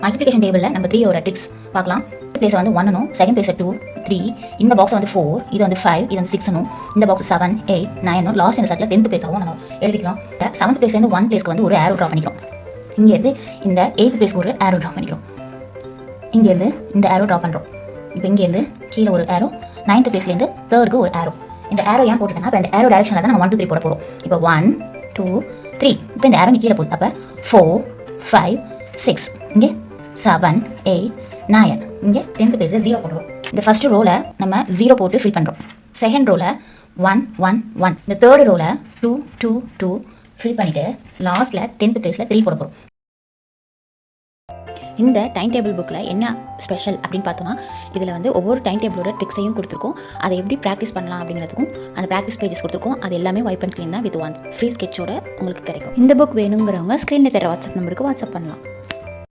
Multiplication டேபிளில் நம்ம 3யோட tricks பார்க்கலாம். பிளேஸ் வந்து 1னும், செகண்ட் பிளேஸ் 2, 3, இந்த பாக்ஸ் வந்து 4, இது வந்து 5, இது வந்து 6னும், இந்த பாக்ஸ் 7, 8, 9, லாஸ்ட் இந்த சர்க்கிள் 10th பிளேஸாகவும் நம்ம எழுதிக்கலாம். 7th பிளேஸ்லேருந்து 1 பிளேஸ்க்கு வந்து ஒரு ஏரோ ட்ரா பண்ணிக்கிறோம். இங்கேருந்து இந்த 8th பிளேஸ்க்கு ஒரு ஏரோ ட்ரா பண்ணிக்கிறோம். இங்கேருந்து இந்த ஏரோ ட்ரா பண்ணுறோம். இப்போ இங்கேருந்து கீழே ஒரு ஏரோ, 9th பிளேஸ்லேருந்து 3க்கு ஒரு ஏரோ. இந்த ஏரோ ஏன் போட்டுக்கன்னா இப்போ இந்த ஏரோ டைரக்ஷனில் தான் நம்ம 1 2 3 போட போகிறோம். இப்போ 1 2 3, இப்போ இந்த ஏரோ கீழே போகுது. அப்போ 4 5 6, இங்கே 7 8 9, இங்கே 10th பிளேஸில் 0 போடுறோம். இந்த ஃபர்ஸ்ட் ரோவில் நம்ம 0 போட்டு ஃபில் பண்ணுறோம். செகண்ட் ரோவில் 1 1 1, இந்த தேர்ட் ரோவில் 2 2 2 ஃபில் பண்ணிவிட்டு லாஸ்ட்டில் 10th பிளேஸில் 3 போட போகிறோம். இந்த டைம் டேபிள் புக்கில் என்ன ஸ்பெஷல் அப்படின்னு பார்த்தோம்னா, இதில் வந்து ஒவ்வொரு டைம் டேபிளோட ட்ரிக்ஸையும் கொடுத்துருக்கோம். அதை எப்படி ப்ராக்டிஸ் பண்ணலாம் அப்படிங்கிறதுக்கும் அந்த ப்ராக்டிஸ் பேஜஸ் கொடுத்துருக்கோம். அது எல்லாமே வைப் அண்ட் க்ளீன் தான் வித் ஒன் ஃப்ரீ ஸ்கெட்சோட உங்களுக்கு கிடைக்கும். இந்த புக் வேணுங்கிறவங்க ஸ்க்ரீனில் தர வாட்ஸ்அப் நம்பருக்கு வாட்ஸ்அப் பண்ணலாம்.